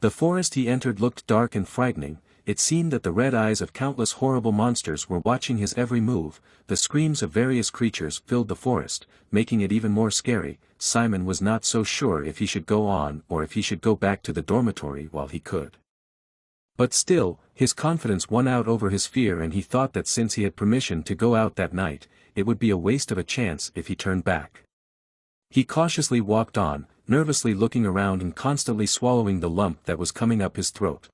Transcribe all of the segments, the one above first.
The forest he entered looked dark and frightening. It seemed that the red eyes of countless horrible monsters were watching his every move. The screams of various creatures filled the forest, making it even more scary. Simon was not so sure if he should go on or if he should go back to the dormitory while he could. But still, his confidence won out over his fear, and he thought that since he had permission to go out that night, it would be a waste of a chance if he turned back. He cautiously walked on, nervously looking around and constantly swallowing the lump that was coming up his throat.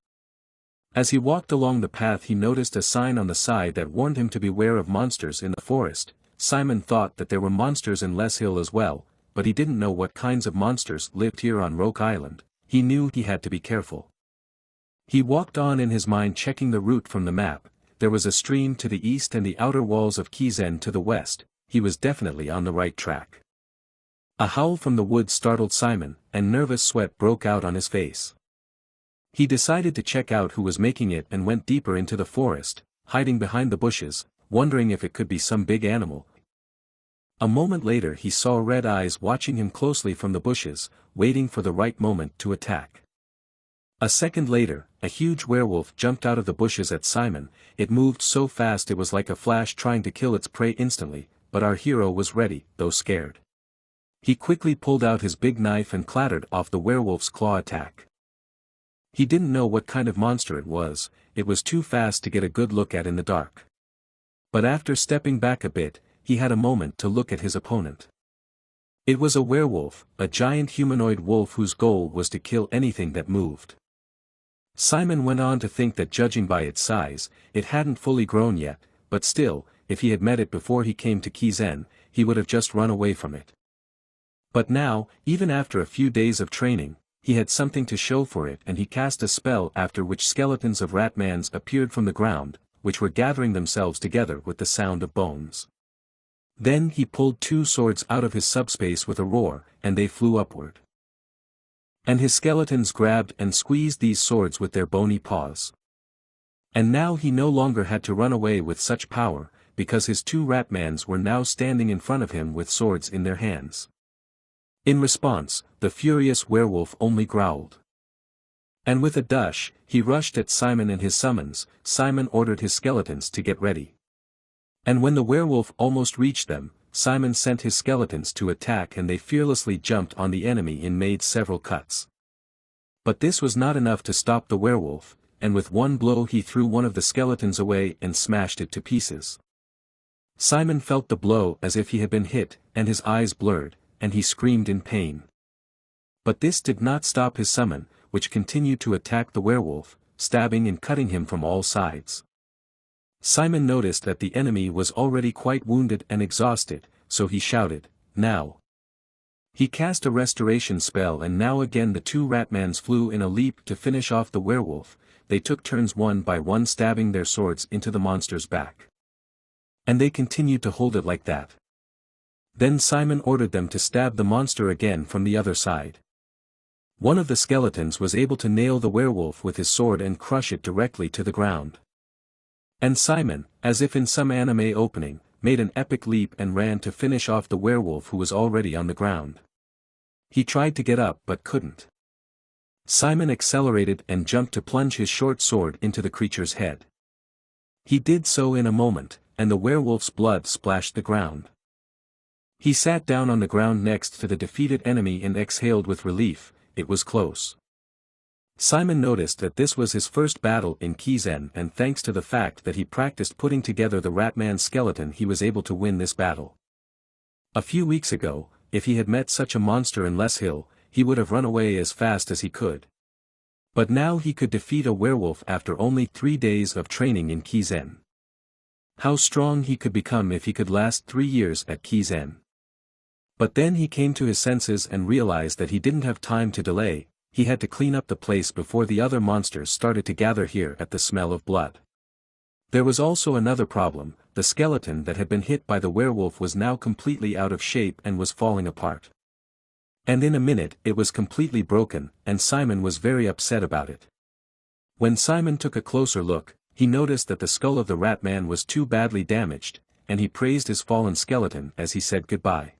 As he walked along the path, he noticed a sign on the side that warned him to beware of monsters in the forest. Simon thought that there were monsters in Les Hill as well, but he didn't know what kinds of monsters lived here on Roke Island. He knew he had to be careful. He walked on in his mind, checking the route from the map. There was a stream to the east and the outer walls of Kizen to the west. He was definitely on the right track. A howl from the woods startled Simon, and nervous sweat broke out on his face. He decided to check out who was making it and went deeper into the forest, hiding behind the bushes, wondering if it could be some big animal. A moment later he saw red eyes watching him closely from the bushes, waiting for the right moment to attack. A second later, a huge werewolf jumped out of the bushes at Simon. It moved so fast it was like a flash, trying to kill its prey instantly, but our hero was ready, though scared. He quickly pulled out his big knife and clattered off the werewolf's claw attack. He didn't know what kind of monster it was too fast to get a good look at in the dark. But after stepping back a bit, he had a moment to look at his opponent. It was a werewolf, a giant humanoid wolf whose goal was to kill anything that moved. Simon went on to think that judging by its size, it hadn't fully grown yet, but still, if he had met it before he came to Kizen, he would have just run away from it. But now, even after a few days of training, he had something to show for it, and he cast a spell after which skeletons of ratmans appeared from the ground, which were gathering themselves together with the sound of bones. Then he pulled 2 swords out of his subspace with a roar, and they flew upward. And his skeletons grabbed and squeezed these swords with their bony paws. And now he no longer had to run away with such power, because his 2 ratmans were now standing in front of him with swords in their hands. In response, the furious werewolf only growled. And with a dash, he rushed at Simon and his summons. Simon ordered his skeletons to get ready. And when the werewolf almost reached them, Simon sent his skeletons to attack, and they fearlessly jumped on the enemy and made several cuts. But this was not enough to stop the werewolf, and with one blow he threw one of the skeletons away and smashed it to pieces. Simon felt the blow as if he had been hit, and his eyes blurred, and he screamed in pain. But this did not stop his summon, which continued to attack the werewolf, stabbing and cutting him from all sides. Simon noticed that the enemy was already quite wounded and exhausted, so he shouted, "Now!" He cast a restoration spell, and now again the 2 ratmans flew in a leap to finish off the werewolf. They took turns one by one stabbing their swords into the monster's back. And they continued to hold it like that. Then Simon ordered them to stab the monster again from the other side. One of the skeletons was able to nail the werewolf with his sword and crush it directly to the ground. And Simon, as if in some anime opening, made an epic leap and ran to finish off the werewolf who was already on the ground. He tried to get up but couldn't. Simon accelerated and jumped to plunge his short sword into the creature's head. He did so in a moment, and the werewolf's blood splashed the ground. He sat down on the ground next to the defeated enemy and exhaled with relief. It was close. Simon noticed that this was his first battle in Kizen, and thanks to the fact that he practiced putting together the ratman skeleton, he was able to win this battle. A few weeks ago, if he had met such a monster in Les Hill, he would have run away as fast as he could. But now he could defeat a werewolf after only 3 days of training in Kizen. How strong he could become if he could last 3 years at Kizen. But then he came to his senses and realized that he didn't have time to delay. He had to clean up the place before the other monsters started to gather here at the smell of blood. There was also another problem. The skeleton that had been hit by the werewolf was now completely out of shape and was falling apart. And in a minute it was completely broken, and Simon was very upset about it. When Simon took a closer look, he noticed that the skull of the ratman was too badly damaged, and he praised his fallen skeleton as he said goodbye.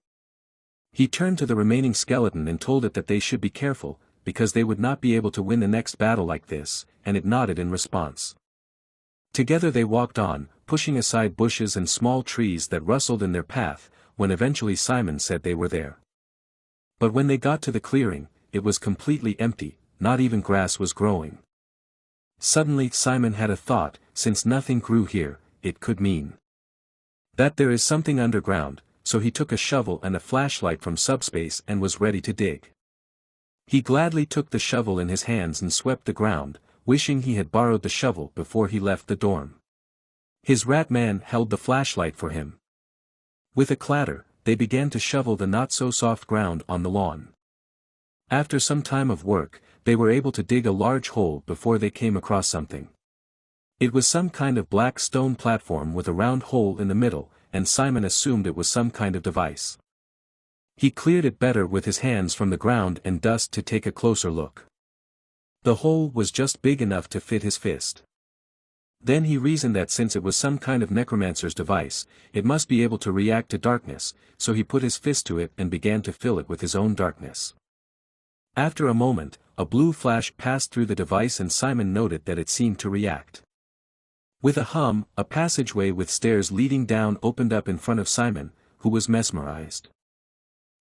He turned to the remaining skeleton and told it that they should be careful. because they would not be able to win the next battle like this, and it nodded in response. Together they walked on, pushing aside bushes and small trees that rustled in their path, when eventually Simon said they were there. But when they got to the clearing, it was completely empty, not even grass was growing. Suddenly Simon had a thought, since nothing grew here, it could mean that there is something underground, so he took a shovel and a flashlight from subspace and was ready to dig. He gladly took the shovel in his hands and swept the ground, wishing he had borrowed the shovel before he left the dorm. His rat man held the flashlight for him. With a clatter, they began to shovel the not-so-soft ground on the lawn. After some time of work, they were able to dig a large hole before they came across something. It was some kind of black stone platform with a round hole in the middle, and Simon assumed it was some kind of device. He cleared it better with his hands from the ground and dust to take a closer look. The hole was just big enough to fit his fist. Then he reasoned that since it was some kind of necromancer's device, it must be able to react to darkness, so he put his fist to it and began to fill it with his own darkness. After a moment, a blue flash passed through the device and Simon noted that it seemed to react. With a hum, a passageway with stairs leading down opened up in front of Simon, who was mesmerized.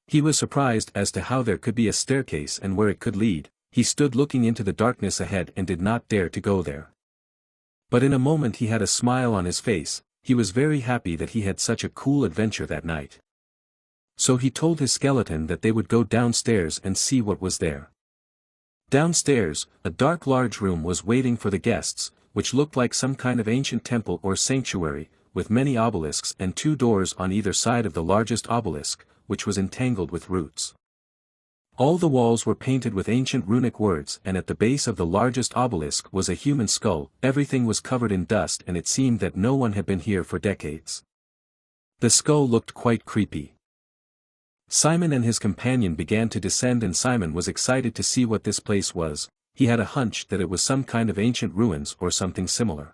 He was surprised as to how there could be a staircase and where it could lead. He stood looking into the darkness ahead and did not dare to go there. But in a moment he had a smile on his face, he was very happy that he had such a cool adventure that night. So he told his skeleton that they would go downstairs and see what was there. Downstairs, a dark large room was waiting for the guests, which looked like some kind of ancient temple or sanctuary, with many obelisks and 2 doors on either side of the largest obelisk, which was entangled with roots. All the walls were painted with ancient runic words and at the base of the largest obelisk was a human skull. Everything was covered in dust and it seemed that no one had been here for decades. The skull looked quite creepy. Simon and his companion began to descend and Simon was excited to see what this place was. He had a hunch that it was some kind of ancient ruins or something similar.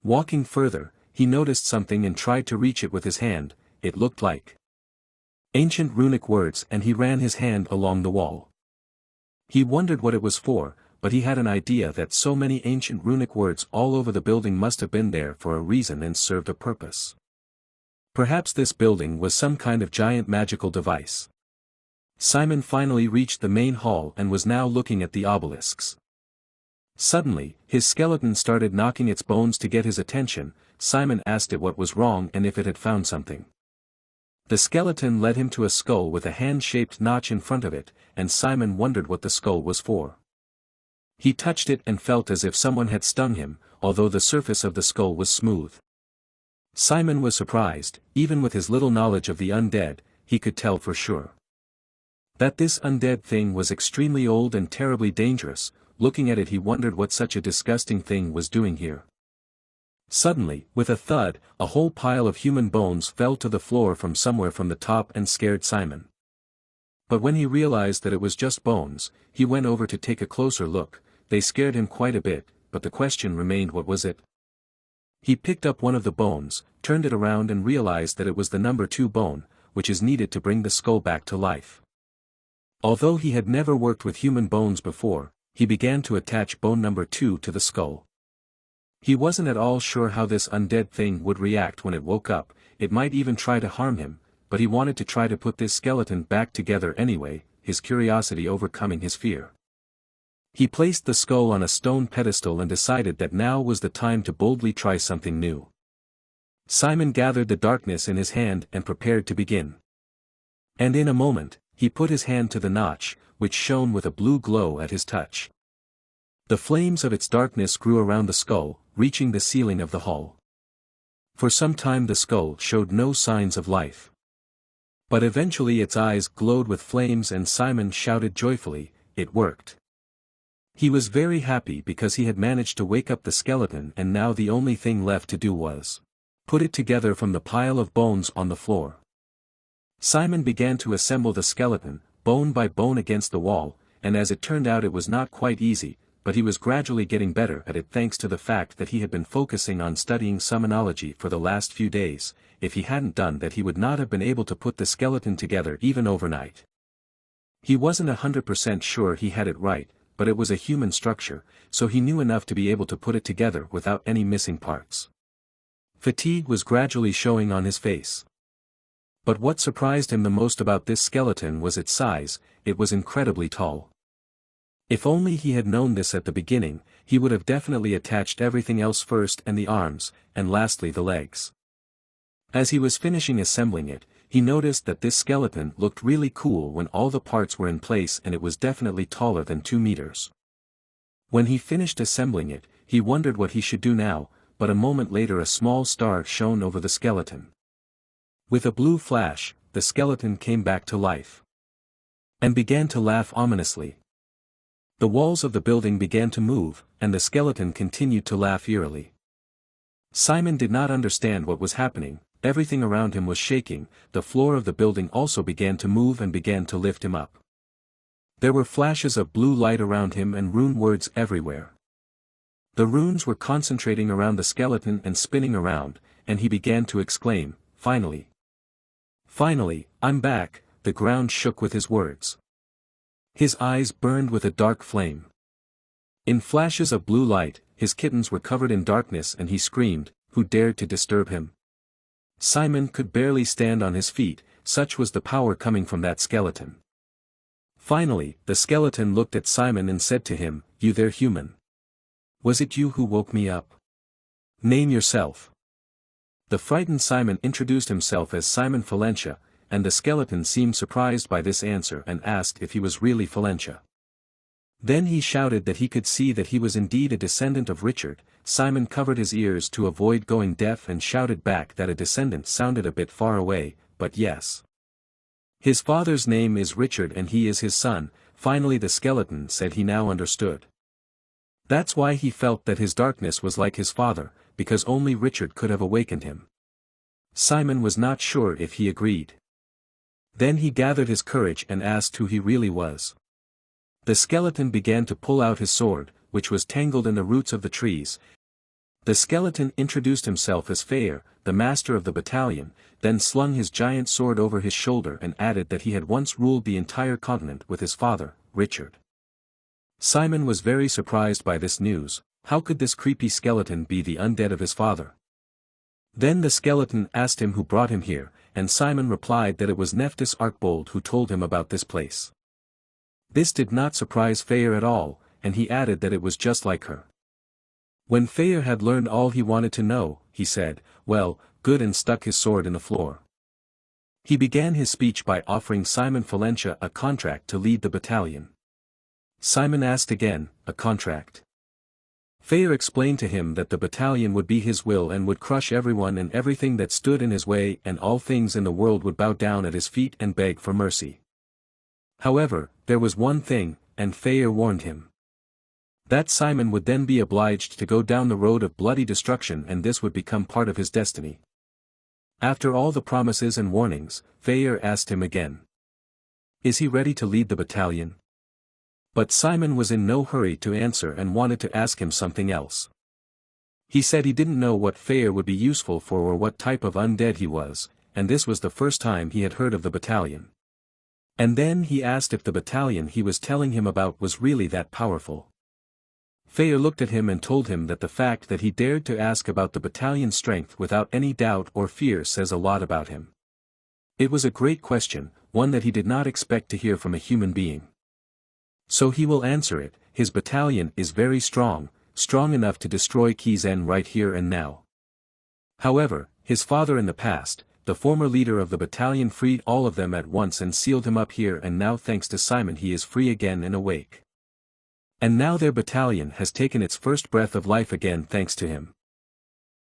Walking further, he noticed something and tried to reach it with his hand. It looked like ancient runic words and he ran his hand along the wall. He wondered what it was for, but he had an idea that so many ancient runic words all over the building must have been there for a reason and served a purpose. Perhaps this building was some kind of giant magical device. Simon finally reached the main hall and was now looking at the obelisks. Suddenly, his skeleton started knocking its bones to get his attention. Simon asked it what was wrong and if it had found something. The skeleton led him to a skull with a hand-shaped notch in front of it, and Simon wondered what the skull was for. He touched it and felt as if someone had stung him, although the surface of the skull was smooth. Simon was surprised. Even with his little knowledge of the undead, he could tell for sure that this undead thing was extremely old and terribly dangerous. Looking at it he wondered what such a disgusting thing was doing here. Suddenly, with a thud, a whole pile of human bones fell to the floor from somewhere from the top and scared Simon. But when he realized that it was just bones, he went over to take a closer look. They scared him quite a bit, but the question remained, what was it? He picked up one of the bones, turned it around and realized that it was the number 2 bone, which is needed to bring the skull back to life. Although he had never worked with human bones before, he began to attach bone number 2 to the skull. He wasn't at all sure how this undead thing would react when it woke up. It might even try to harm him, but he wanted to try to put this skeleton back together anyway, his curiosity overcoming his fear. He placed the skull on a stone pedestal and decided that now was the time to boldly try something new. Simon gathered the darkness in his hand and prepared to begin. And in a moment, he put his hand to the notch, which shone with a blue glow at his touch. The flames of its darkness grew around the skull, reaching the ceiling of the hall. For some time the skull showed no signs of life. But eventually its eyes glowed with flames and Simon shouted joyfully, "It worked!" He was very happy because he had managed to wake up the skeleton and now the only thing left to do was put it together from the pile of bones on the floor. Simon began to assemble the skeleton, bone by bone against the wall, and as it turned out it was not quite easy, but he was gradually getting better at it thanks to the fact that he had been focusing on studying summonology for the last few days. If he hadn't done that he would not have been able to put the skeleton together even overnight. He wasn't 100% sure he had it right, but it was a human structure, so he knew enough to be able to put it together without any missing parts. Fatigue was gradually showing on his face. But what surprised him the most about this skeleton was its size. It was incredibly tall. If only he had known this at the beginning, he would have definitely attached everything else first, and the arms, and lastly the legs. As he was finishing assembling it, he noticed that this skeleton looked really cool when all the parts were in place, and it was definitely taller than 2 meters. When he finished assembling it, he wondered what he should do now, but a moment later a small star shone over the skeleton. With a blue flash, the skeleton came back to life. And began to laugh ominously. The walls of the building began to move, and the skeleton continued to laugh eerily. Simon did not understand what was happening. Everything around him was shaking. The floor of the building also began to move and began to lift him up. There were flashes of blue light around him and rune words everywhere. The runes were concentrating around the skeleton and spinning around, and he began to exclaim, "Finally! Finally, I'm back!" The ground shook with his words. His eyes burned with a dark flame. In flashes of blue light, his kittens were covered in darkness, and he screamed, "Who dared to disturb him?" Simon could barely stand on his feet, such was the power coming from that skeleton. Finally, the skeleton looked at Simon and said to him, "You there, human? Was it you who woke me up? Name yourself." The frightened Simon introduced himself as Simon Valentia, and the skeleton seemed surprised by this answer and asked if he was really Valentia. Then he shouted that he could see that he was indeed a descendant of Richard. Simon covered his ears to avoid going deaf and shouted back that a descendant sounded a bit far away, but yes. His father's name is Richard and he is his son. Finally the skeleton said he now understood. That's why he felt that his darkness was like his father, because only Richard could have awakened him. Simon was not sure if he agreed. Then he gathered his courage and asked who he really was. The skeleton began to pull out his sword, which was tangled in the roots of the trees. The skeleton introduced himself as Fair, the master of the battalion, then slung his giant sword over his shoulder and added that he had once ruled the entire continent with his father, Richard. Simon was very surprised by this news. How could this creepy skeleton be the undead of his father? Then the skeleton asked him who brought him here, and Simon replied that it was Nephthys Archbold who told him about this place. This did not surprise Fair at all, and he added that it was just like her. When Fair had learned all he wanted to know, he said, "Well, good," and stuck his sword in the floor. He began his speech by offering Simon Valentia a contract to lead the battalion. Simon asked again, "A contract?" Fair explained to him that the battalion would be his will and would crush everyone and everything that stood in his way, and all things in the world would bow down at his feet and beg for mercy. However, there was one thing, and Fair warned him. That Simon would then be obliged to go down the road of bloody destruction, and this would become part of his destiny. After all the promises and warnings, Fair asked him again. Is he ready to lead the battalion? But Simon was in no hurry to answer and wanted to ask him something else. He said he didn't know what Fair would be useful for or what type of undead he was, and this was the first time he had heard of the battalion. And then he asked if the battalion he was telling him about was really that powerful. Fair looked at him and told him that the fact that he dared to ask about the battalion's strength without any doubt or fear says a lot about him. It was a great question, one that he did not expect to hear from a human being. So he will answer it. His battalion is very strong, strong enough to destroy Kizen right here and now. However, his father in the past, the former leader of the battalion, freed all of them at once and sealed him up here, and now thanks to Simon he is free again and awake. And now their battalion has taken its first breath of life again thanks to him.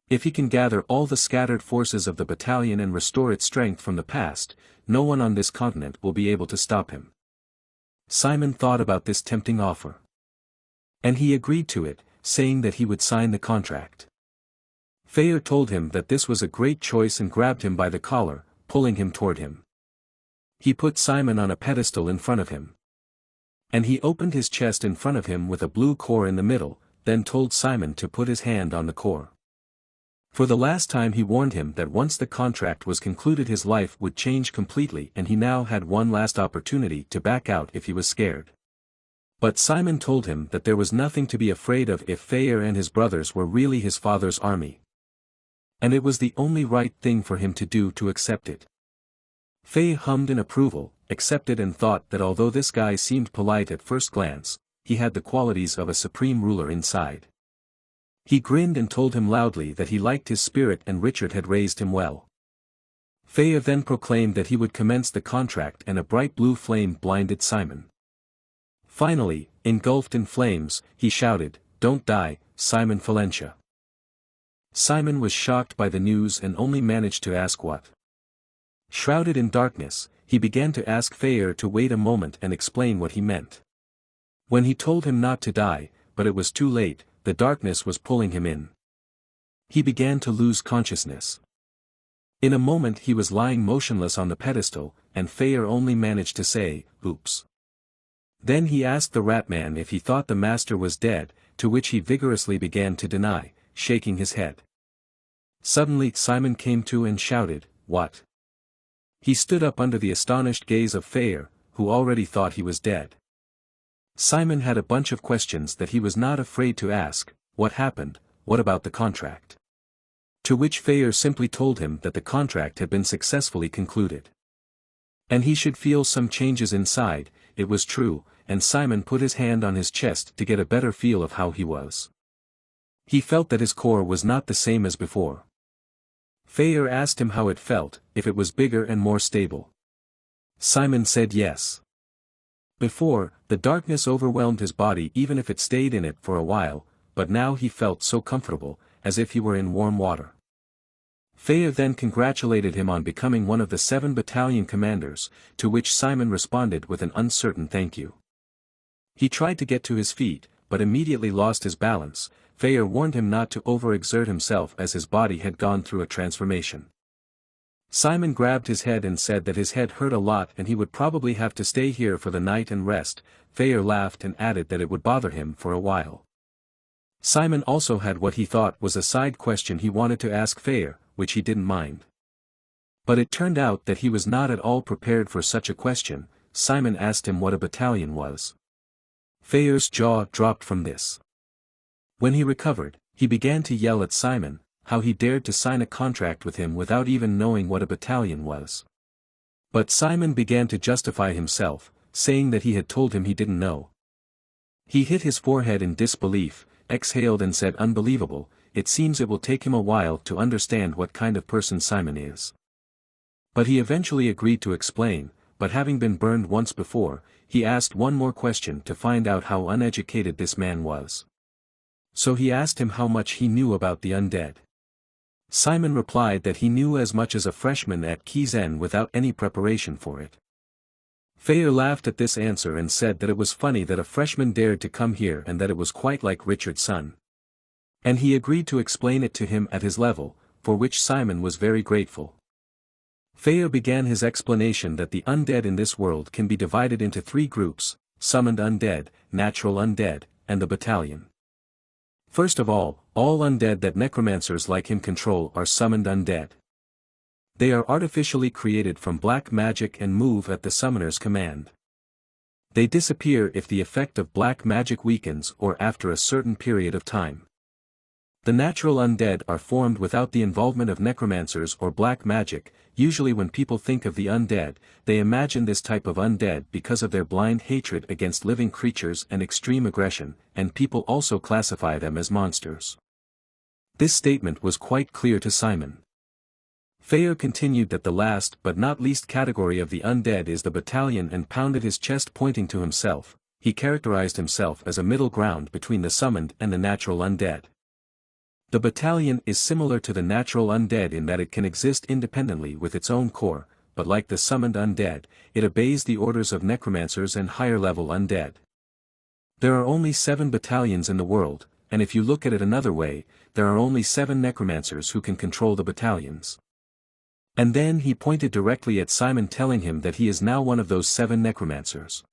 If he can gather all the scattered forces of the battalion and restore its strength from the past, no one on this continent will be able to stop him. Simon thought about this tempting offer. And he agreed to it, saying that he would sign the contract. Fair told him that this was a great choice and grabbed him by the collar, pulling him toward him. He put Simon on a pedestal in front of him. And he opened his chest in front of him with a blue core in the middle, then told Simon to put his hand on the core. For the last time he warned him that once the contract was concluded his life would change completely and he now had one last opportunity to back out if he was scared. But Simon told him that there was nothing to be afraid of if Fayer and his brothers were really his father's army. And it was the only right thing for him to do to accept it. Faye hummed in approval, accepted and thought that although this guy seemed polite at first glance, he had the qualities of a supreme ruler inside. He grinned and told him loudly that he liked his spirit and Richard had raised him well. Faye then proclaimed that he would commence the contract and a bright blue flame blinded Simon. Finally, engulfed in flames, he shouted, "Don't die, Simon Valencia." Simon was shocked by the news and only managed to ask what. Shrouded in darkness, he began to ask Fayer to wait a moment and explain what he meant. When he told him not to die, but it was too late, the darkness was pulling him in. He began to lose consciousness. In a moment he was lying motionless on the pedestal, and Fayer only managed to say, "Oops." Then he asked the Ratman if he thought the master was dead, to which he vigorously began to deny, shaking his head. Suddenly Simon came to and shouted, "What?" He stood up under the astonished gaze of Fayer, who already thought he was dead. Simon had a bunch of questions that he was not afraid to ask. What happened? What about the contract? To which Fayer simply told him that the contract had been successfully concluded. And he should feel some changes inside. It was true, and Simon put his hand on his chest to get a better feel of how he was. He felt that his core was not the same as before. Fayer asked him how it felt, if it was bigger and more stable. Simon said yes. Before, the darkness overwhelmed his body even if it stayed in it for a while, but now he felt so comfortable, as if he were in warm water. Fayer then congratulated him on becoming one of the 7 battalion commanders, to which Simon responded with an uncertain thank you. He tried to get to his feet, but immediately lost his balance. Fayer warned him not to overexert himself as his body had gone through a transformation. Simon grabbed his head and said that his head hurt a lot and he would probably have to stay here for the night and rest. Fayer laughed and added that it would bother him for a while. Simon also had what he thought was a side question he wanted to ask Fayer, which he didn't mind. But it turned out that he was not at all prepared for such a question. Simon asked him what a battalion was. Fayer's jaw dropped from this. When he recovered, he began to yell at Simon, how he dared to sign a contract with him without even knowing what a battalion was. But Simon began to justify himself, saying that he had told him he didn't know. He hit his forehead in disbelief, exhaled and said, "Unbelievable, it seems it will take him a while to understand what kind of person Simon is." But he eventually agreed to explain, but having been burned once before, he asked one more question to find out how uneducated this man was. So he asked him how much he knew about the undead. Simon replied that he knew as much as a freshman at Kizen without any preparation for it. Fayer laughed at this answer and said that it was funny that a freshman dared to come here and that it was quite like Richard's son. And he agreed to explain it to him at his level, for which Simon was very grateful. Fayer began his explanation that the undead in this world can be divided into 3 groups: summoned undead, natural undead, and the battalion. First of all undead that necromancers like him control are summoned undead. They are artificially created from black magic and move at the summoner's command. They disappear if the effect of black magic weakens or after a certain period of time. The natural undead are formed without the involvement of necromancers or black magic. Usually when people think of the undead, they imagine this type of undead because of their blind hatred against living creatures and extreme aggression, and people also classify them as monsters. This statement was quite clear to Simon. Fayer continued that the last but not least category of the undead is the battalion and pounded his chest pointing to himself. He characterized himself as a middle ground between the summoned and the natural undead. The battalion is similar to the natural undead in that it can exist independently with its own core, but like the summoned undead, it obeys the orders of necromancers and higher-level undead. There are only 7 battalions in the world, and if you look at it another way, there are only 7 necromancers who can control the battalions. And then he pointed directly at Simon, telling him that he is now one of those 7 necromancers.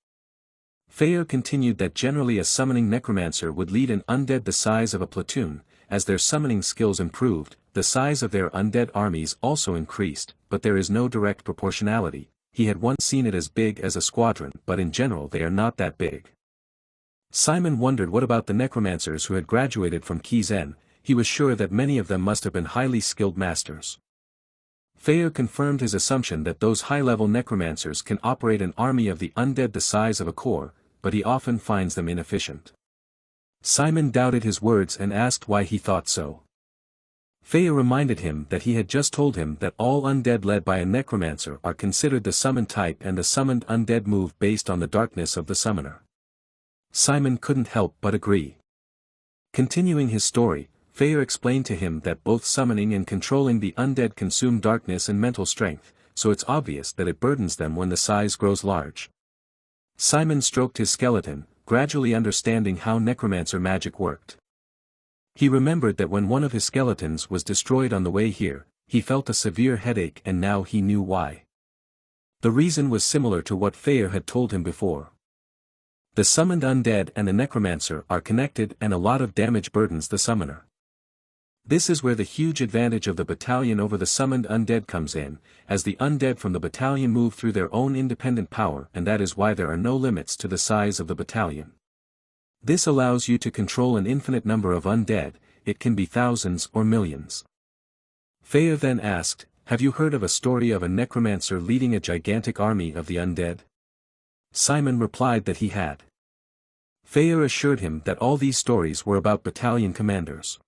Fayer continued that generally a summoning necromancer would lead an undead the size of a platoon. As their summoning skills improved, the size of their undead armies also increased, but there is no direct proportionality. He had once seen it as big as a squadron, but in general they are not that big. Simon wondered what about the necromancers who had graduated from Kizen. He was sure that many of them must have been highly skilled masters. Feyre confirmed his assumption that those high-level necromancers can operate an army of the undead the size of a corps, but he often finds them inefficient. Simon doubted his words and asked why he thought so. Feyre reminded him that he had just told him that all undead led by a necromancer are considered the summoned type and the summoned undead move based on the darkness of the summoner. Simon couldn't help but agree. Continuing his story, Feyre explained to him that both summoning and controlling the undead consume darkness and mental strength, so it's obvious that it burdens them when the size grows large. Simon stroked his skeleton, gradually understanding how necromancer magic worked. He remembered that when one of his skeletons was destroyed on the way here, he felt a severe headache and now he knew why. The reason was similar to what Feyre had told him before. The summoned undead and the necromancer are connected and a lot of damage burdens the summoner. This is where the huge advantage of the battalion over the summoned undead comes in, as the undead from the battalion move through their own independent power, and that is why there are no limits to the size of the battalion. This allows you to control an infinite number of undead, it can be thousands or millions. Feyre then asked, "Have you heard of a story of a necromancer leading a gigantic army of the undead?" Simon replied that he had. Feyre assured him that all these stories were about battalion commanders.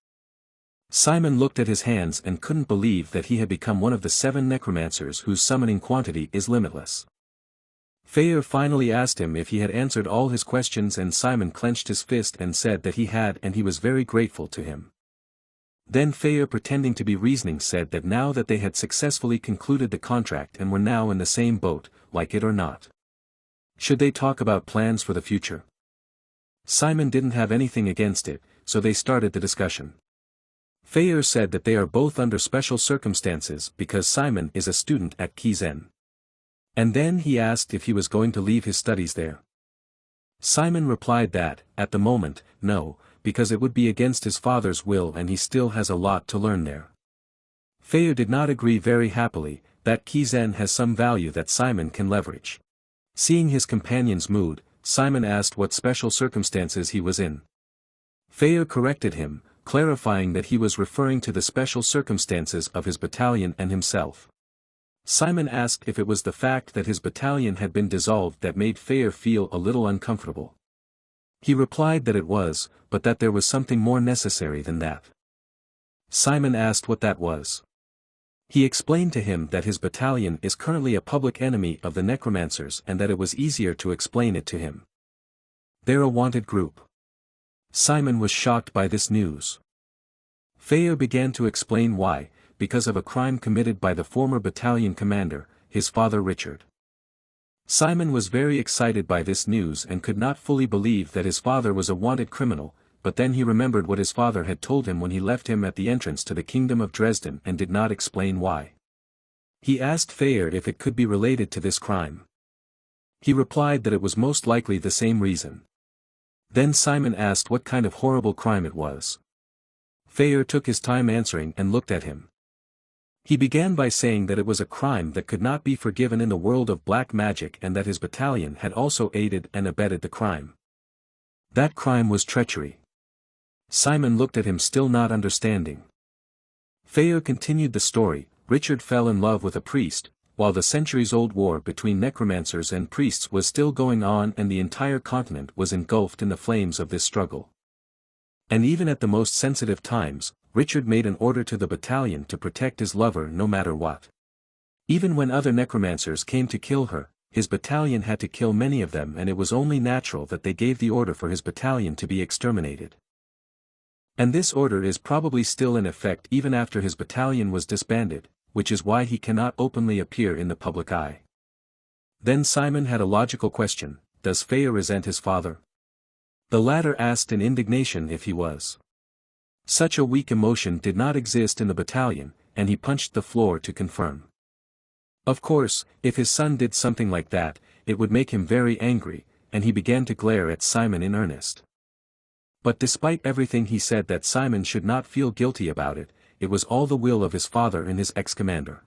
Simon looked at his hands and couldn't believe that he had become one of the 7 necromancers whose summoning quantity is limitless. Feyre finally asked him if he had answered all his questions, and Simon clenched his fist and said that he had, and he was very grateful to him. Then Feyre, pretending to be reasoning, said that now that they had successfully concluded the contract and were now in the same boat, like it or not, should they talk about plans for the future? Simon didn't have anything against it, so they started the discussion. Feyre said that they are both under special circumstances because Simon is a student at Kizen. And then he asked if he was going to leave his studies there. Simon replied that, at the moment, no, because it would be against his father's will and he still has a lot to learn there. Feyre did not agree very happily, that Kizen has some value that Simon can leverage. Seeing his companion's mood, Simon asked what special circumstances he was in. Feyre corrected him, clarifying that he was referring to the special circumstances of his battalion and himself. Simon asked if it was the fact that his battalion had been dissolved that made Feyre feel a little uncomfortable. He replied that it was, but that there was something more necessary than that. Simon asked what that was. He explained to him that his battalion is currently a public enemy of the necromancers and that it was easier to explain it to him. They're a wanted group. Simon was shocked by this news. Feyre began to explain why, because of a crime committed by the former battalion commander, his father Richard. Simon was very excited by this news and could not fully believe that his father was a wanted criminal, but then he remembered what his father had told him when he left him at the entrance to the Kingdom of Dresden and did not explain why. He asked Feyre if it could be related to this crime. He replied that it was most likely the same reason. Then Simon asked what kind of horrible crime it was. Feyre took his time answering and looked at him. He began by saying that it was a crime that could not be forgiven in the world of black magic and that his battalion had also aided and abetted the crime. That crime was treachery. Simon looked at him, still not understanding. Feyre continued the story. Richard fell in love with a priest, while the centuries-old war between necromancers and priests was still going on and the entire continent was engulfed in the flames of this struggle. And even at the most sensitive times, Richard made an order to the battalion to protect his lover no matter what. Even when other necromancers came to kill her, his battalion had to kill many of them, and it was only natural that they gave the order for his battalion to be exterminated. And this order is probably still in effect even after his battalion was disbanded, which is why he cannot openly appear in the public eye. Then Simon had a logical question: does Feyre resent his father? The latter asked in indignation if he was. Such a weak emotion did not exist in the battalion, and he punched the floor to confirm. Of course, if his son did something like that, it would make him very angry, and he began to glare at Simon in earnest. But despite everything he said that Simon should not feel guilty about it, it was all the will of his father and his ex-commander.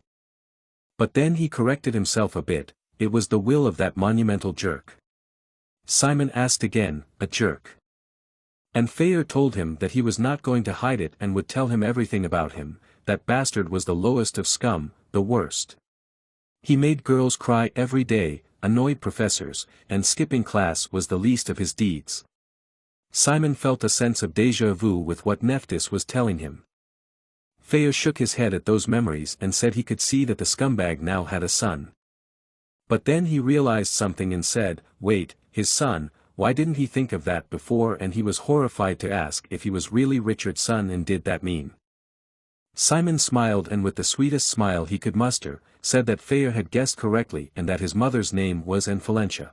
But then he corrected himself a bit, it was the will of that monumental jerk. Simon asked again, a jerk. And Feyre told him that he was not going to hide it and would tell him everything about him, that bastard was the lowest of scum, the worst. He made girls cry every day, annoyed professors, and skipping class was the least of his deeds. Simon felt a sense of déjà vu with what Nephthys was telling him. Feyre shook his head at those memories and said he could see that the scumbag now had a son. But then he realized something and said, wait, his son, why didn't he think of that before? And he was horrified to ask if he was really Richard's son, and did that mean? Simon smiled, and with the sweetest smile he could muster, said that Feyre had guessed correctly and that his mother's name was Enfalentia.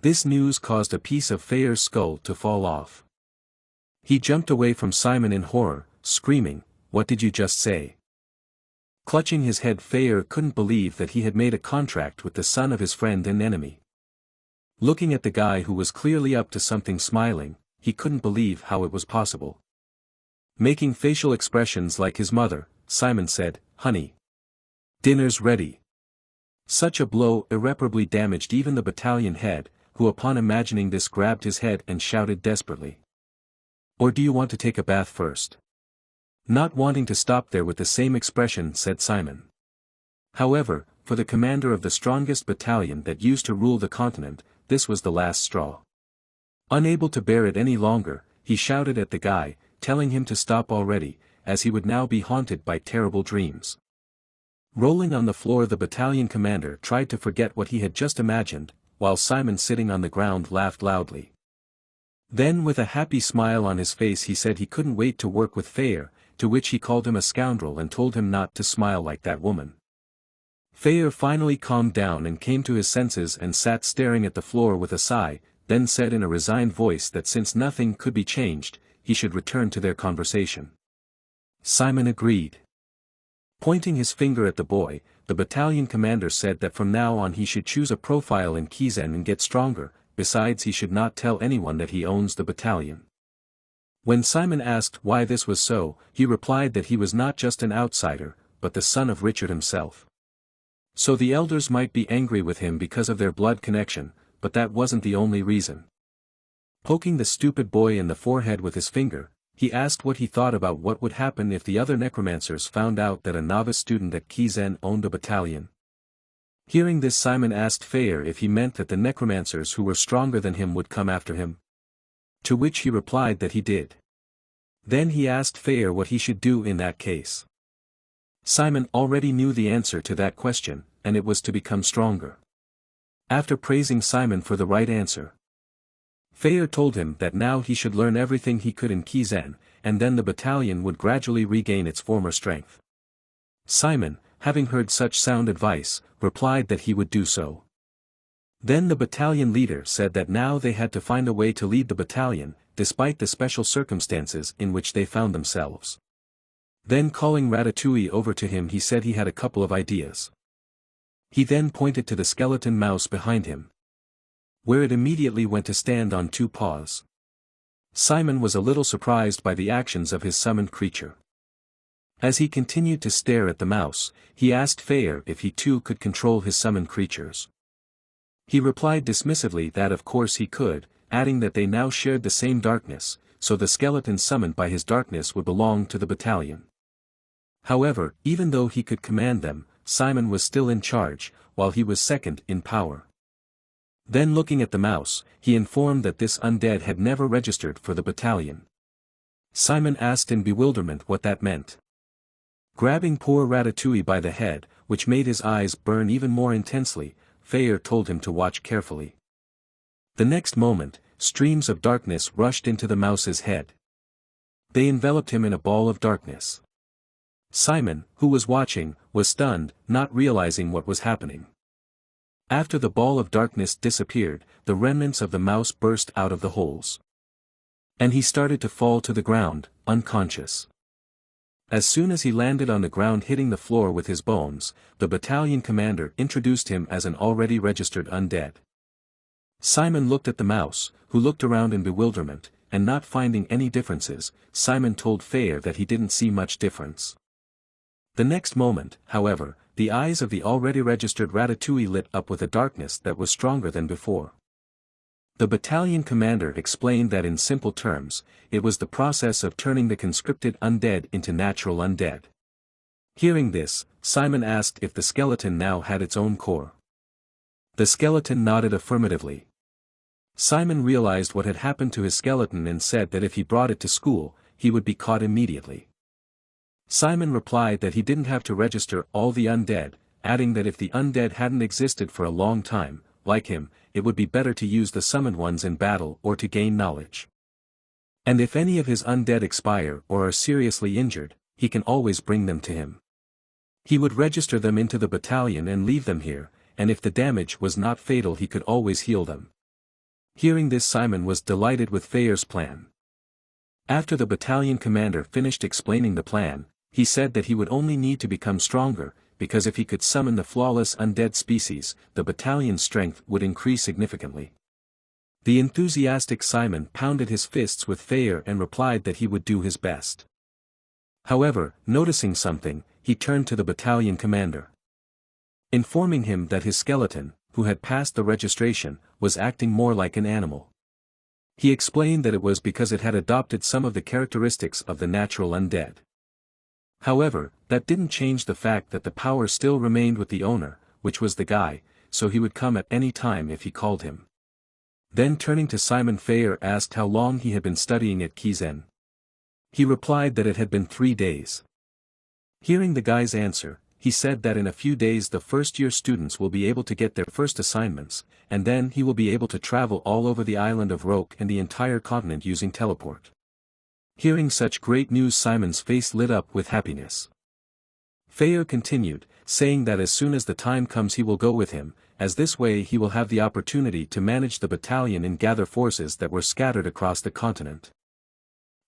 This news caused a piece of Feyre's skull to fall off. He jumped away from Simon in horror, screaming, "What did you just say?" Clutching his head, Feyre couldn't believe that he had made a contract with the son of his friend and enemy. Looking at the guy who was clearly up to something, smiling, he couldn't believe how it was possible. Making facial expressions like his mother, Simon said, "Honey, dinner's ready." Such a blow irreparably damaged even the battalion head, who upon imagining this grabbed his head and shouted desperately, "Or do you want to take a bath first?" Not wanting to stop there with the same expression, said Simon. However, for the commander of the strongest battalion that used to rule the continent, this was the last straw. Unable to bear it any longer, he shouted at the guy, telling him to stop already, as he would now be haunted by terrible dreams. Rolling on the floor, the battalion commander tried to forget what he had just imagined, while Simon, sitting on the ground, laughed loudly. Then with a happy smile on his face he said he couldn't wait to work with Feyre, to which he called him a scoundrel and told him not to smile like that woman. Feyre finally calmed down and came to his senses and sat staring at the floor with a sigh, then said in a resigned voice that since nothing could be changed, he should return to their conversation. Simon agreed. Pointing his finger at the boy, the battalion commander said that from now on he should choose a profile in Kizen and get stronger, besides he should not tell anyone that he owns the battalion. When Simon asked why this was so, he replied that he was not just an outsider, but the son of Richard himself. So the elders might be angry with him because of their blood connection, but that wasn't the only reason. Poking the stupid boy in the forehead with his finger, he asked what he thought about what would happen if the other necromancers found out that a novice student at Kizen owned a battalion. Hearing this, Simon asked Feyre if he meant that the necromancers who were stronger than him would come after him. To which he replied that he did. Then he asked Feyre what he should do in that case. Simon already knew the answer to that question, and it was to become stronger. After praising Simon for the right answer, Feyre told him that now he should learn everything he could in Kizen, and then the battalion would gradually regain its former strength. Simon, having heard such sound advice, replied that he would do so. Then the battalion leader said that now they had to find a way to lead the battalion, despite the special circumstances in which they found themselves. Then calling Ratatouille over to him, he said he had a couple of ideas. He then pointed to the skeleton mouse behind him, where it immediately went to stand on two paws. Simon was a little surprised by the actions of his summoned creature. As he continued to stare at the mouse, he asked Feyre if he too could control his summoned creatures. He replied dismissively that of course he could, adding that they now shared the same darkness, so the skeleton summoned by his darkness would belong to the battalion. However, even though he could command them, Simon was still in charge, while he was second in power. Then looking at the mouse, he informed that this undead had never registered for the battalion. Simon asked in bewilderment what that meant. Grabbing poor Ratatouille by the head, which made his eyes burn even more intensely, Feyre told him to watch carefully. The next moment, streams of darkness rushed into the mouse's head. They enveloped him in a ball of darkness. Simon, who was watching, was stunned, not realizing what was happening. After the ball of darkness disappeared, the remnants of the mouse burst out of the holes. And he started to fall to the ground, unconscious. As soon as he landed on the ground, hitting the floor with his bones, the battalion commander introduced him as an already registered undead. Simon looked at the mouse, who looked around in bewilderment, and not finding any differences, Simon told Fayer that he didn't see much difference. The next moment, however, the eyes of the already registered Ratatouille lit up with a darkness that was stronger than before. The battalion commander explained that in simple terms, it was the process of turning the conscripted undead into natural undead. Hearing this, Simon asked if the skeleton now had its own core. The skeleton nodded affirmatively. Simon realized what had happened to his skeleton and said that if he brought it to school, he would be caught immediately. Simon replied that he didn't have to register all the undead, adding that if the undead hadn't existed for a long time, like him, it would be better to use the summoned ones in battle or to gain knowledge. And if any of his undead expire or are seriously injured, he can always bring them to him. He would register them into the battalion and leave them here, and if the damage was not fatal he could always heal them. Hearing this, Simon was delighted with Fayer's plan. After the battalion commander finished explaining the plan, he said that he would only need to become stronger, because if he could summon the flawless undead species, the battalion's strength would increase significantly. The enthusiastic Simon pounded his fists with Fayer and replied that he would do his best. However, noticing something, he turned to the battalion commander, informing him that his skeleton, who had passed the registration, was acting more like an animal. He explained that it was because it had adopted some of the characteristics of the natural undead. However, that didn't change the fact that the power still remained with the owner, which was the guy, so he would come at any time if he called him. Then turning to Simon, Fayer asked how long he had been studying at Kizen. He replied that it had been 3 days. Hearing the guy's answer, he said that in a few days the first-year students will be able to get their first assignments, and then he will be able to travel all over the island of Roke and the entire continent using teleport. Hearing such great news, Simon's face lit up with happiness. Fayer continued, saying that as soon as the time comes he will go with him, as this way he will have the opportunity to manage the battalion and gather forces that were scattered across the continent.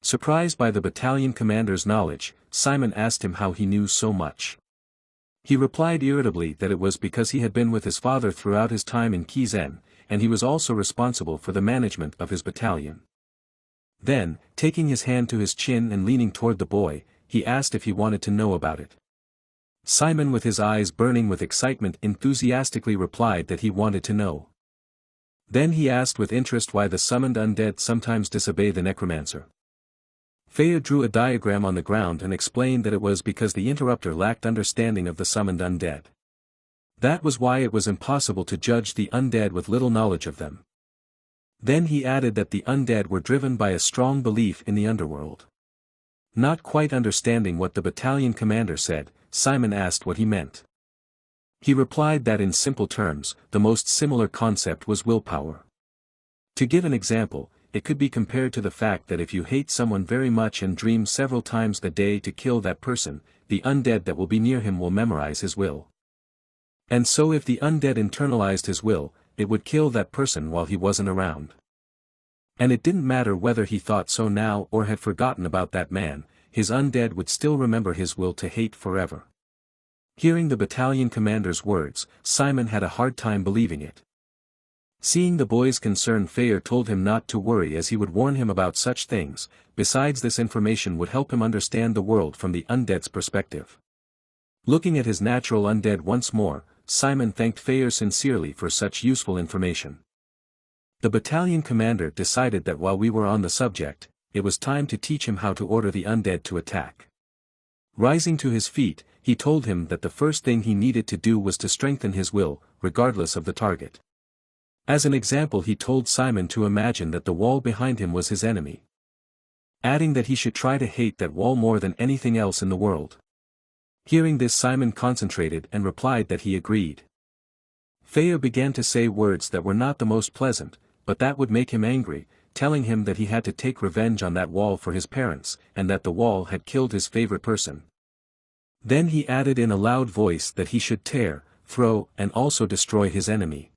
Surprised by the battalion commander's knowledge, Simon asked him how he knew so much. He replied irritably that it was because he had been with his father throughout his time in Kizen, and he was also responsible for the management of his battalion. Then, taking his hand to his chin and leaning toward the boy, he asked if he wanted to know about it. Simon, with his eyes burning with excitement, enthusiastically replied that he wanted to know. Then he asked with interest why the summoned undead sometimes disobey the necromancer. Fayer drew a diagram on the ground and explained that it was because the interrupter lacked understanding of the summoned undead. That was why it was impossible to judge the undead with little knowledge of them. Then he added that the undead were driven by a strong belief in the underworld. Not quite understanding what the battalion commander said, Simon asked what he meant. He replied that in simple terms, the most similar concept was willpower. To give an example, it could be compared to the fact that if you hate someone very much and dream several times a day to kill that person, the undead that will be near him will memorize his will. And so if the undead internalized his will, it would kill that person while he wasn't around. And it didn't matter whether he thought so now or had forgotten about that man, his undead would still remember his will to hate forever. Hearing the battalion commander's words, Simon had a hard time believing it. Seeing the boy's concern, Fayer told him not to worry as he would warn him about such things. Besides, this information would help him understand the world from the undead's perspective. Looking at his natural undead once more, Simon thanked Fayer sincerely for such useful information. The battalion commander decided that while we were on the subject, it was time to teach him how to order the undead to attack. Rising to his feet, he told him that the first thing he needed to do was to strengthen his will, regardless of the target. As an example, he told Simon to imagine that the wall behind him was his enemy, adding that he should try to hate that wall more than anything else in the world. Hearing this, Simon concentrated and replied that he agreed. Fayer began to say words that were not the most pleasant, but that would make him angry, telling him that he had to take revenge on that wall for his parents, and that the wall had killed his favorite person. Then he added in a loud voice that he should tear, throw, and also destroy his enemy.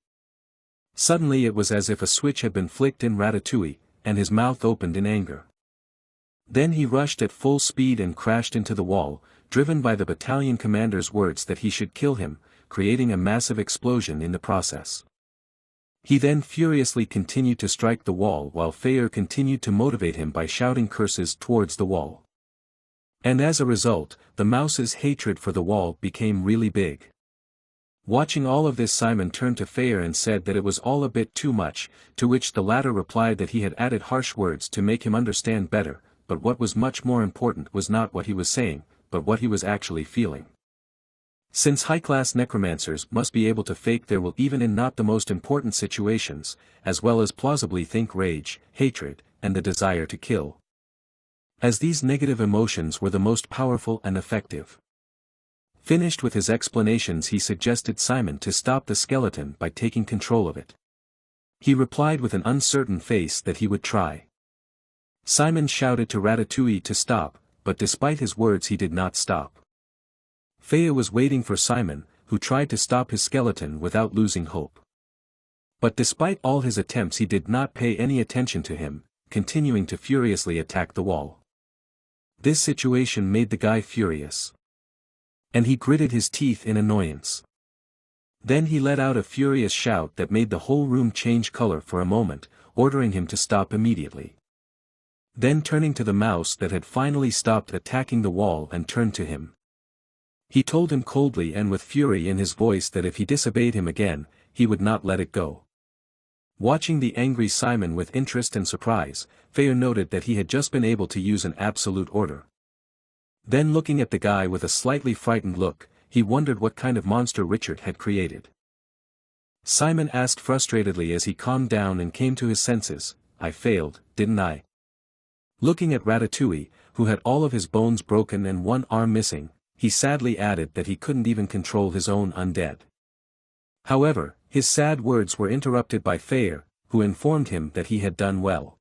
Suddenly it was as if a switch had been flicked in Ratatouille, and his mouth opened in anger. Then he rushed at full speed and crashed into the wall, driven by the battalion commander's words that he should kill him, creating a massive explosion in the process. He then furiously continued to strike the wall while Feyre continued to motivate him by shouting curses towards the wall. And as a result, the mouse's hatred for the wall became really big. Watching all of this, Simon turned to Feyre and said that it was all a bit too much, to which the latter replied that he had added harsh words to make him understand better, but what was much more important was not what he was saying, but what he was actually feeling. Since high-class necromancers must be able to fake their will even in not the most important situations, as well as plausibly think rage, hatred, and the desire to kill. As these negative emotions were the most powerful and effective. Finished with his explanations, he suggested Simon to stop the skeleton by taking control of it. He replied with an uncertain face that he would try. Simon shouted to Ratatouille to stop, but despite his words he did not stop. Feyre was waiting for Simon, who tried to stop his skeleton without losing hope. But despite all his attempts he did not pay any attention to him, continuing to furiously attack the wall. This situation made the guy furious. And he gritted his teeth in annoyance. Then he let out a furious shout that made the whole room change color for a moment, ordering him to stop immediately. Then turning to the mouse that had finally stopped attacking the wall and turned to him. He told him coldly and with fury in his voice that if he disobeyed him again, he would not let it go. Watching the angry Simon with interest and surprise, Feyre noted that he had just been able to use an absolute order. Then looking at the guy with a slightly frightened look, he wondered what kind of monster Richard had created. Simon asked frustratedly as he calmed down and came to his senses, "I failed, didn't I?" Looking at Ratatouille, who had all of his bones broken and one arm missing, he sadly added that he couldn't even control his own undead. However, his sad words were interrupted by Feyre, who informed him that he had done well.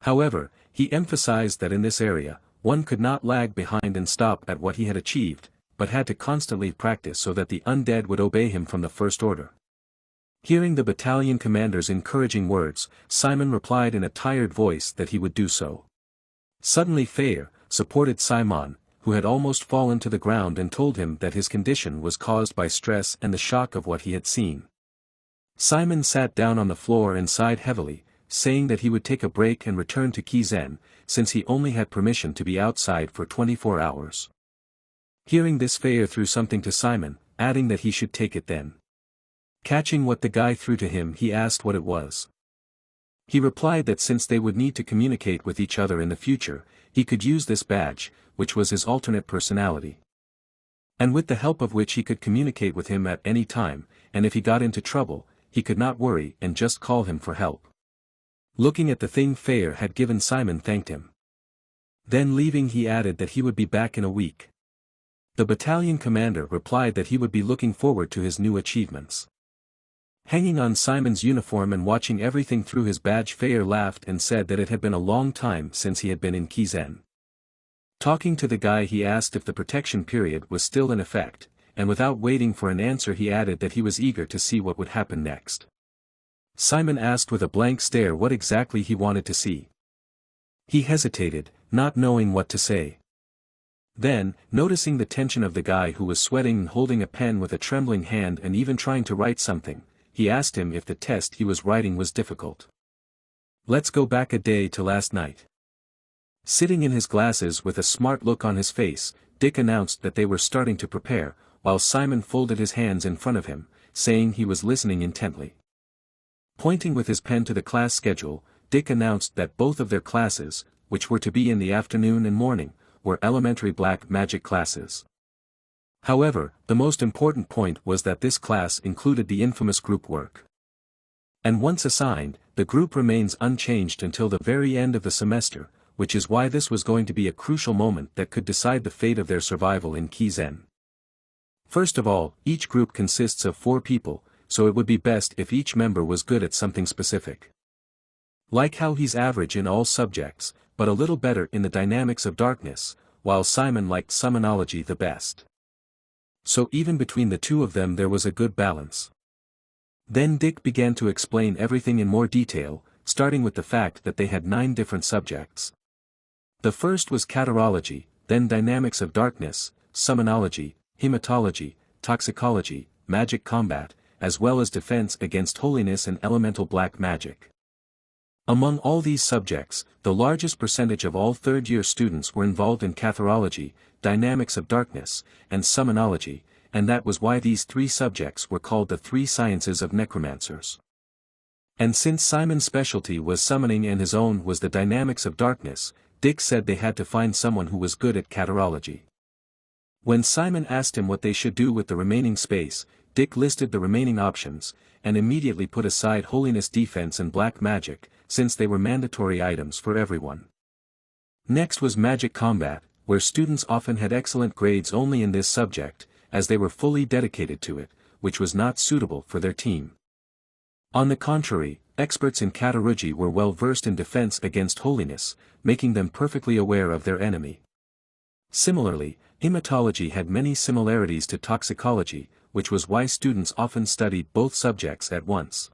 However, he emphasized that in this area, one could not lag behind and stop at what he had achieved, but had to constantly practice so that the undead would obey him from the first order. Hearing the battalion commander's encouraging words, Simon replied in a tired voice that he would do so. Suddenly Feyre supported Simon, who had almost fallen to the ground, and told him that his condition was caused by stress and the shock of what he had seen. Simon sat down on the floor and sighed heavily, saying that he would take a break and return to Kizen, since he only had permission to be outside for 24 hours. Hearing this, Feyre threw something to Simon, adding that he should take it then. Catching what the guy threw to him, he asked what it was. He replied that since they would need to communicate with each other in the future, he could use this badge, which was his alternate personality. And with the help of which he could communicate with him at any time, and if he got into trouble, he could not worry and just call him for help. Looking at the thing Feyre had given, Simon thanked him. Then leaving, he added that he would be back in a week. The battalion commander replied that he would be looking forward to his new achievements. Hanging on Simon's uniform and watching everything through his badge, Feyre laughed and said that it had been a long time since he had been in Kizen. Talking to the guy, he asked if the protection period was still in effect, and without waiting for an answer he added that he was eager to see what would happen next. Simon asked with a blank stare what exactly he wanted to see. He hesitated, not knowing what to say. Then, noticing the tension of the guy who was sweating and holding a pen with a trembling hand and even trying to write something, he asked him if the test he was writing was difficult. "Let's go back a day to last night." Sitting in his glasses with a smart look on his face, Dick announced that they were starting to prepare, while Simon folded his hands in front of him, saying he was listening intently. Pointing with his pen to the class schedule, Dick announced that both of their classes, which were to be in the afternoon and morning, were elementary black magic classes. However, the most important point was that this class included the infamous group work. And once assigned, the group remains unchanged until the very end of the semester, which is why this was going to be a crucial moment that could decide the fate of their survival in Kizen. First of all, each group consists of 4 people, so it would be best if each member was good at something specific. Like how he's average in all subjects, but a little better in the dynamics of darkness, while Simon liked summonology the best. So even between the two of them there was a good balance. Then Dick began to explain everything in more detail, starting with the fact that they had 9 different subjects. The first was catarology, then dynamics of darkness, summonology, hematology, toxicology, magic combat, as well as defense against holiness and elemental black magic. Among all these subjects, the largest percentage of all third-year students were involved in catharology, dynamics of darkness, and summonology, and that was why these three subjects were called the three sciences of necromancers. And since Simon's specialty was summoning and his own was the dynamics of darkness, Dick said they had to find someone who was good at catharology. When Simon asked him what they should do with the remaining space, Dick listed the remaining options, and immediately put aside holiness defense and black magic, since they were mandatory items for everyone. Next was magic combat, where students often had excellent grades only in this subject, as they were fully dedicated to it, which was not suitable for their team. On the contrary, experts in catharology were well versed in defense against holiness, making them perfectly aware of their enemy. Similarly, hematology had many similarities to toxicology, which was why students often studied both subjects at once.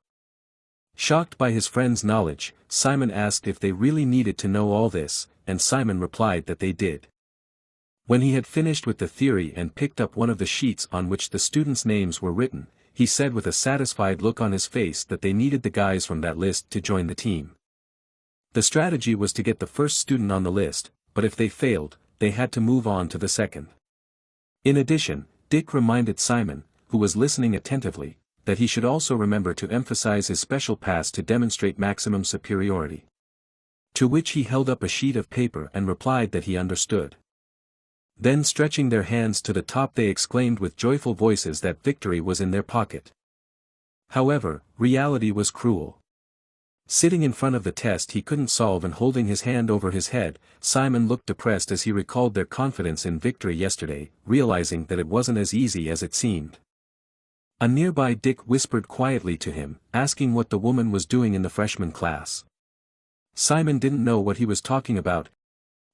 Shocked by his friend's knowledge, Simon asked if they really needed to know all this, and Simon replied that they did. When he had finished with the theory and picked up one of the sheets on which the students' names were written, he said with a satisfied look on his face that they needed the guys from that list to join the team. The strategy was to get the first student on the list, but if they failed, they had to move on to the second. In addition, Dick reminded Simon, who was listening attentively, that he should also remember to emphasize his special pass to demonstrate maximum superiority. To which he held up a sheet of paper and replied that he understood. Then stretching their hands to the top they exclaimed with joyful voices that victory was in their pocket. However, reality was cruel. Sitting in front of the test he couldn't solve and holding his hand over his head, Simon looked depressed as he recalled their confidence in victory yesterday, realizing that it wasn't as easy as it seemed. A nearby Dick whispered quietly to him, asking what the woman was doing in the freshman class. Simon didn't know what he was talking about.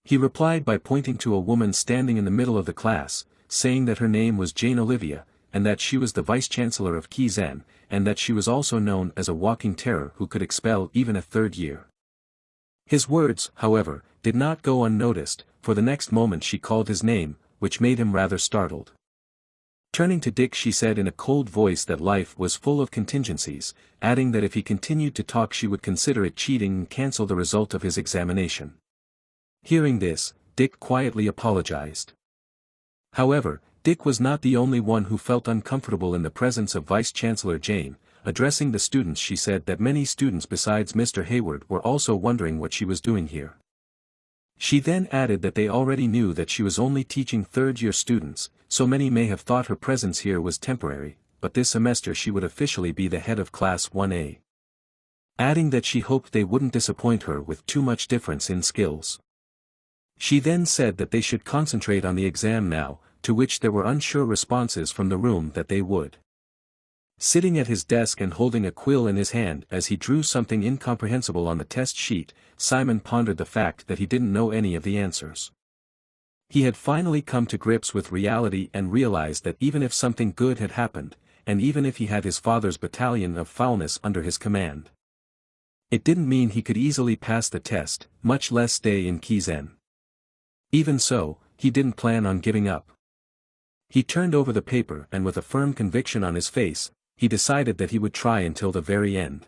He replied by pointing to a woman standing in the middle of the class, saying that her name was Jane Olivia, and that she was the vice-chancellor of Kizen, and that she was also known as a walking terror who could expel even a third year. His words, however, did not go unnoticed, for the next moment she called his name, which made him rather startled. Turning to Dick she said in a cold voice that life was full of contingencies, adding that if he continued to talk she would consider it cheating and cancel the result of his examination. Hearing this, Dick quietly apologized. However, Dick was not the only one who felt uncomfortable in the presence of Vice-Chancellor Jane. Addressing the students she said that many students besides Mr. Hayward were also wondering what she was doing here. She then added that they already knew that she was only teaching third-year students, so many may have thought her presence here was temporary, but this semester she would officially be the head of Class 1A. Adding that she hoped they wouldn't disappoint her with too much difference in skills. She then said that they should concentrate on the exam now, to which there were unsure responses from the room that they would. Sitting at his desk and holding a quill in his hand as he drew something incomprehensible on the test sheet, Simon pondered the fact that he didn't know any of the answers. He had finally come to grips with reality and realized that even if something good had happened, and even if he had his father's battalion of foulness under his command, it didn't mean he could easily pass the test, much less stay in Kizen. Even so, he didn't plan on giving up. He turned over the paper and with a firm conviction on his face, he decided that he would try until the very end.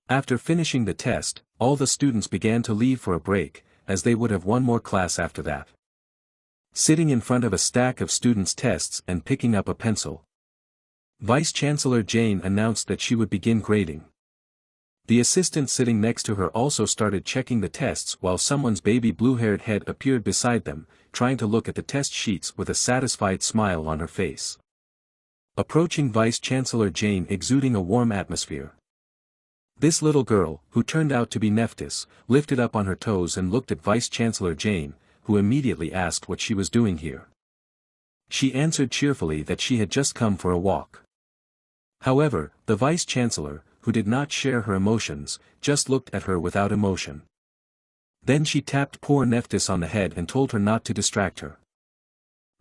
After finishing the test, all the students began to leave for a break, as they would have one more class after that. Sitting in front of a stack of students' tests and picking up a pencil, Vice-Chancellor Jane announced that she would begin grading. The assistant sitting next to her also started checking the tests while someone's baby blue-haired head appeared beside them, trying to look at the test sheets with a satisfied smile on her face. Approaching Vice-Chancellor Jane exuding a warm atmosphere. This little girl, who turned out to be Nephthys, lifted up on her toes and looked at Vice-Chancellor Jane, who immediately asked what she was doing here. She answered cheerfully that she had just come for a walk. However, the Vice-Chancellor, who did not share her emotions, just looked at her without emotion. Then she tapped poor Nephthys on the head and told her not to distract her.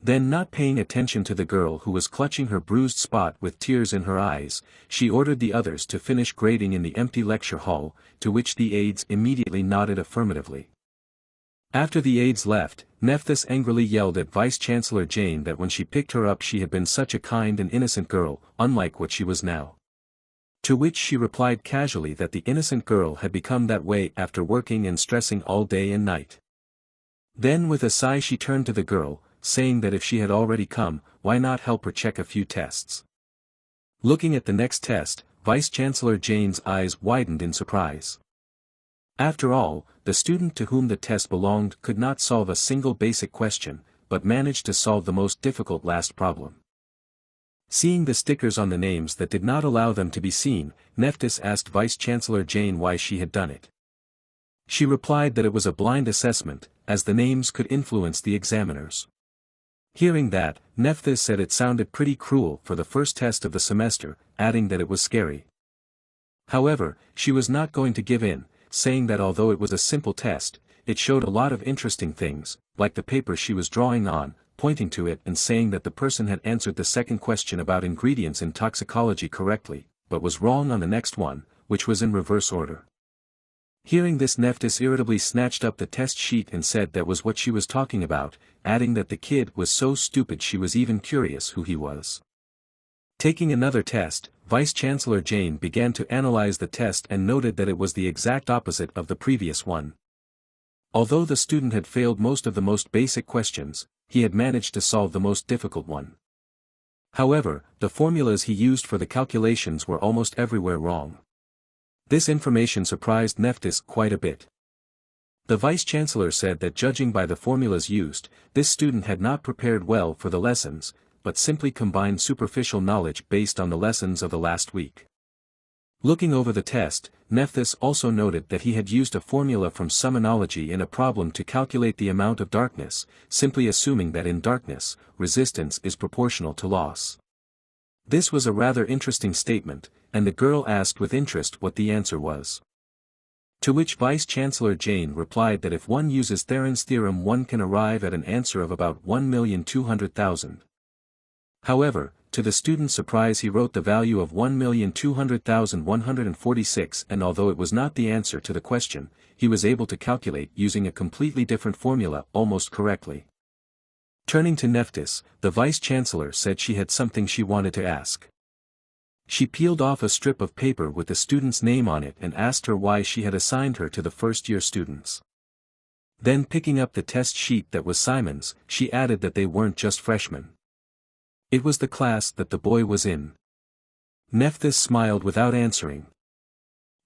Then not paying attention to the girl who was clutching her bruised spot with tears in her eyes, she ordered the others to finish grading in the empty lecture hall, to which the aides immediately nodded affirmatively. After the aides left, Nephthys angrily yelled at Vice-Chancellor Jane that when she picked her up she had been such a kind and innocent girl, unlike what she was now. To which she replied casually that the innocent girl had become that way after working and stressing all day and night. Then with a sigh she turned to the girl, saying that if she had already come, why not help her check a few tests. Looking at the next test, Vice-Chancellor Jane's eyes widened in surprise. After all, the student to whom the test belonged could not solve a single basic question, but managed to solve the most difficult last problem. Seeing the stickers on the names that did not allow them to be seen, Nephthys asked Vice-Chancellor Jane why she had done it. She replied that it was a blind assessment, as the names could influence the examiners. Hearing that, Nephthys said it sounded pretty cruel for the first test of the semester, adding that it was scary. However, she was not going to give in, saying that although it was a simple test, it showed a lot of interesting things, like the paper she was drawing on, pointing to it and saying that the person had answered the second question about ingredients in toxicology correctly, but was wrong on the next one, which was in reverse order. Hearing this, Nephthys irritably snatched up the test sheet and said that was what she was talking about, adding that the kid was so stupid she was even curious who he was. Taking another test, Vice-Chancellor Jane began to analyze the test and noted that it was the exact opposite of the previous one. Although the student had failed most of the most basic questions, he had managed to solve the most difficult one. However, the formulas he used for the calculations were almost everywhere wrong. This information surprised Nephthys quite a bit. The Vice-Chancellor said that judging by the formulas used, this student had not prepared well for the lessons, but simply combined superficial knowledge based on the lessons of the last week. Looking over the test, Nephthys also noted that he had used a formula from summonology in a problem to calculate the amount of darkness, simply assuming that in darkness, resistance is proportional to loss. This was a rather interesting statement, and the girl asked with interest what the answer was. To which Vice-Chancellor Jane replied that if one uses Theron's theorem one can arrive at an answer of about 1,200,000. However, to the student's surprise he wrote the value of 1,200,146 and although it was not the answer to the question, he was able to calculate using a completely different formula almost correctly. Turning to Nephthys, the Vice-Chancellor said she had something she wanted to ask. She peeled off a strip of paper with the student's name on it and asked her why she had assigned her to the first-year students. Then picking up the test sheet that was Simon's, she added that they weren't just freshmen. It was the class that the boy was in. Nephthys smiled without answering.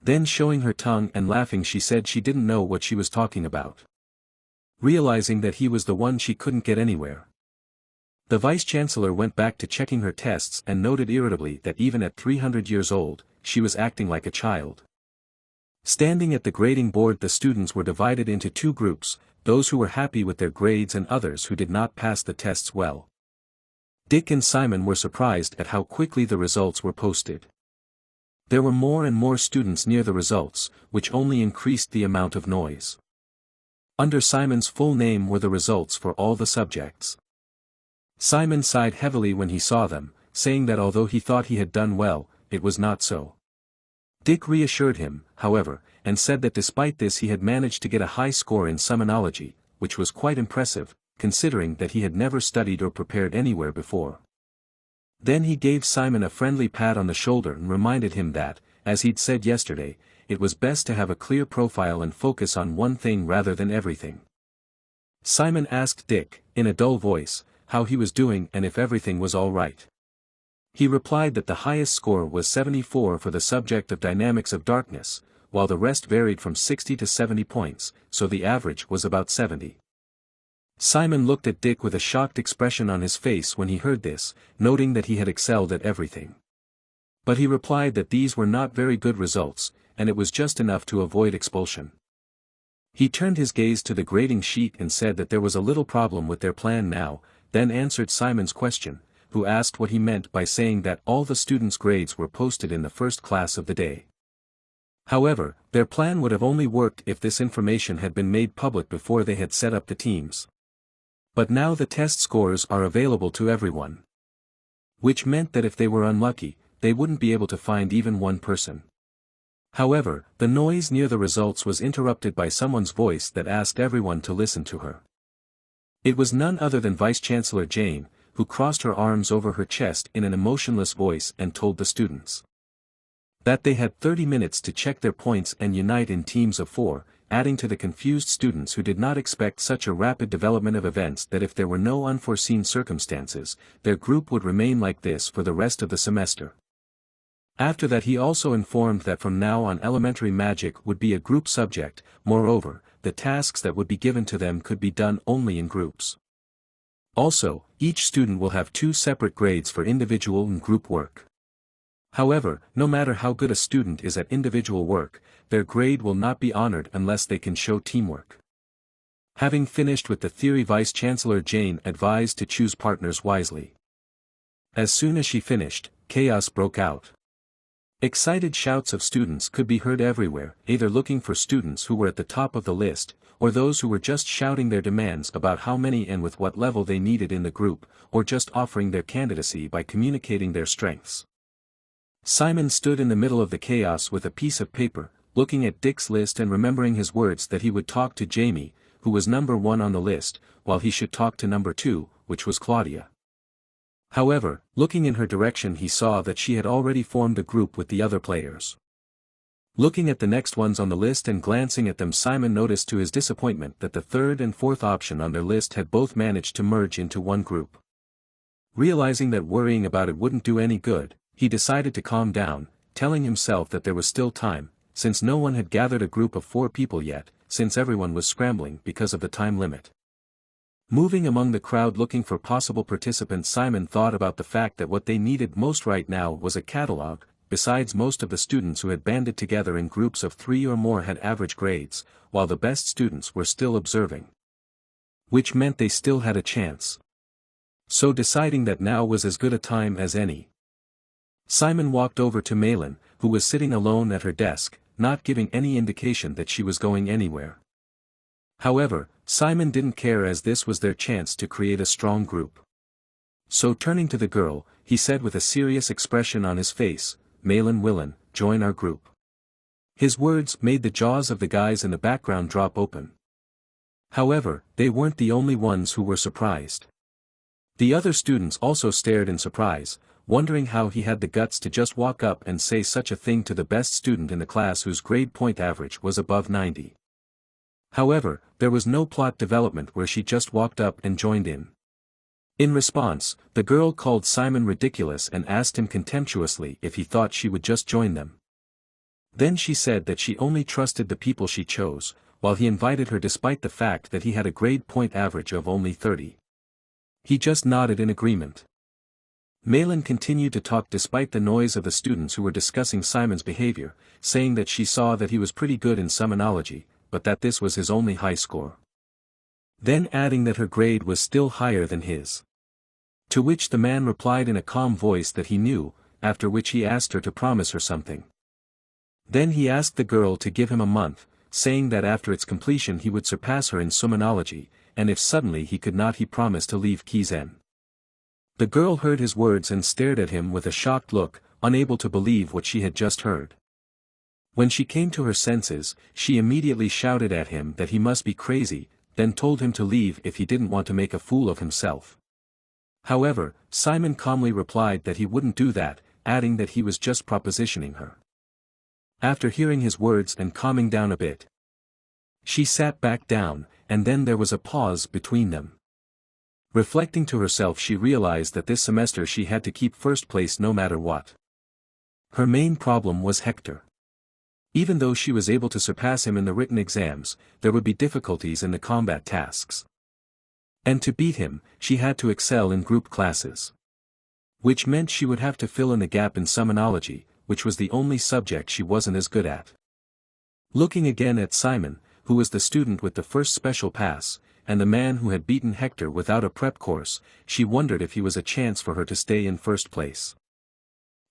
Then showing her tongue and laughing she said she didn't know what she was talking about. Realizing that he was the one she couldn't get anywhere. The Vice-Chancellor went back to checking her tests and noted irritably that even at 300 years old, she was acting like a child. Standing at the grading board the students were divided into two groups, those who were happy with their grades and others who did not pass the tests well. Dick and Simon were surprised at how quickly the results were posted. There were more and more students near the results, which only increased the amount of noise. Under Simon's full name were the results for all the subjects. Simon sighed heavily when he saw them, saying that although he thought he had done well, it was not so. Dick reassured him, however, and said that despite this he had managed to get a high score in summonology, which was quite impressive, considering that he had never studied or prepared anywhere before. Then he gave Simon a friendly pat on the shoulder and reminded him that, as he'd said yesterday, it was best to have a clear profile and focus on one thing rather than everything. Simon asked Dick, in a dull voice, how he was doing and if everything was all right. He replied that the highest score was 74 for the subject of dynamics of darkness, while the rest varied from 60 to 70 points, so the average was about 70. Simon looked at Dick with a shocked expression on his face when he heard this, noting that he had excelled at everything. But he replied that these were not very good results, and it was just enough to avoid expulsion. He turned his gaze to the grading sheet and said that there was a little problem with their plan now, then answered Simon's question, who asked what he meant by saying that all the students' grades were posted in the first class of the day. However, their plan would have only worked if this information had been made public before they had set up the teams. But now the test scores are available to everyone. Which meant that if they were unlucky, they wouldn't be able to find even one person. However, the noise near the results was interrupted by someone's voice that asked everyone to listen to her. It was none other than Vice-Chancellor Jane, who crossed her arms over her chest in an emotionless voice and told the students that they had 30 minutes to check their points and unite in teams of 4, adding to the confused students who did not expect such a rapid development of events that if there were no unforeseen circumstances, their group would remain like this for the rest of the semester. After that he also informed that from now on elementary magic would be a group subject, moreover, the tasks that would be given to them could be done only in groups. Also, each student will have 2 separate grades for individual and group work. However, no matter how good a student is at individual work, their grade will not be honored unless they can show teamwork. Having finished with the theory, Vice-Chancellor Jane advised to choose partners wisely. As soon as she finished, chaos broke out. Excited shouts of students could be heard everywhere, either looking for students who were at the top of the list, or those who were just shouting their demands about how many and with what level they needed in the group, or just offering their candidacy by communicating their strengths. Simon stood in the middle of the chaos with a piece of paper, looking at Dick's list and remembering his words that he would talk to Jamie, who was number 1 on the list, while he should talk to number 2, which was Claudia. However, looking in her direction he saw that she had already formed a group with the other players. Looking at the next ones on the list and glancing at them, Simon noticed to his disappointment that the 3rd and 4th option on their list had both managed to merge into one group. Realizing that worrying about it wouldn't do any good, he decided to calm down, telling himself that there was still time, since no one had gathered a group of 4 people yet, since everyone was scrambling because of the time limit. Moving among the crowd looking for possible participants, Simon thought about the fact that what they needed most right now was a catalog. Besides, most of the students who had banded together in groups of 3 or more had average grades, while the best students were still observing. Which meant they still had a chance. So deciding that now was as good a time as any, Simon walked over to Malin, who was sitting alone at her desk, not giving any indication that she was going anywhere. However, Simon didn't care, as this was their chance to create a strong group. So turning to the girl, he said with a serious expression on his face, "Malin Willen, join our group." His words made the jaws of the guys in the background drop open. However, they weren't the only ones who were surprised. The other students also stared in surprise, wondering how he had the guts to just walk up and say such a thing to the best student in the class whose grade point average was above 90. However, there was no plot development where she just walked up and joined in. In response, the girl called Simon ridiculous and asked him contemptuously if he thought she would just join them. Then she said that she only trusted the people she chose, while he invited her despite the fact that he had a grade point average of only 30. He just nodded in agreement. Malin continued to talk despite the noise of the students who were discussing Simon's behavior, saying that she saw that he was pretty good in summonology, but that this was his only high score. Then adding that her grade was still higher than his. To which the man replied in a calm voice that he knew, after which he asked her to promise her something. Then he asked the girl to give him a month, saying that after its completion he would surpass her in summonology, and if suddenly he could not, he promised to leave Kizen. The girl heard his words and stared at him with a shocked look, unable to believe what she had just heard. When she came to her senses, she immediately shouted at him that he must be crazy, then told him to leave if he didn't want to make a fool of himself. However, Simon calmly replied that he wouldn't do that, adding that he was just propositioning her. After hearing his words and calming down a bit, she sat back down, and then there was a pause between them. Reflecting to herself, she realized that this semester she had to keep first place no matter what. Her main problem was Hector. Even though she was able to surpass him in the written exams, there would be difficulties in the combat tasks. And to beat him, she had to excel in group classes. Which meant she would have to fill in the gap in summonology, which was the only subject she wasn't as good at. Looking again at Simon, who was the student with the first special pass, and the man who had beaten Hector without a prep course, she wondered if he was a chance for her to stay in first place.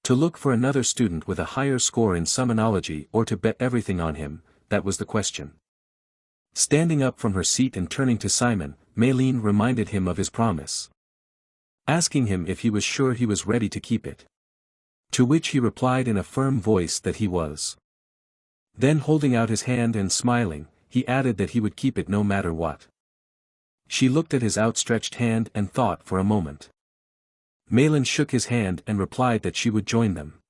To look for another student with a higher score in summonology or to bet everything on him, that was the question. Standing up from her seat and turning to Simon, Malin reminded him of his promise, asking him if he was sure he was ready to keep it. To which he replied in a firm voice that he was. Then holding out his hand and smiling, he added that he would keep it no matter what. She looked at his outstretched hand and thought for a moment. Malin shook his hand and replied that she would join them.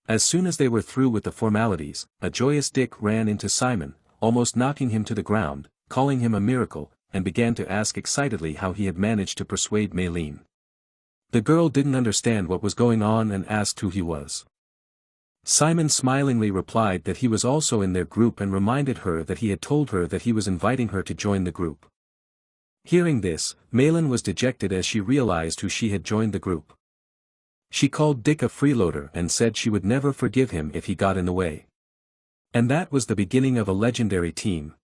As soon as they were through with the formalities, a joyous Dick ran into Simon, almost knocking him to the ground, calling him a miracle, and began to ask excitedly how he had managed to persuade Malin. The girl didn't understand what was going on and asked who he was. Simon smilingly replied that he was also in their group and reminded her that he had told her that he was inviting her to join the group. Hearing this, Malin was dejected as she realized who she had joined the group. She called Dick a freeloader and said she would never forgive him if he got in the way. And that was the beginning of a legendary team,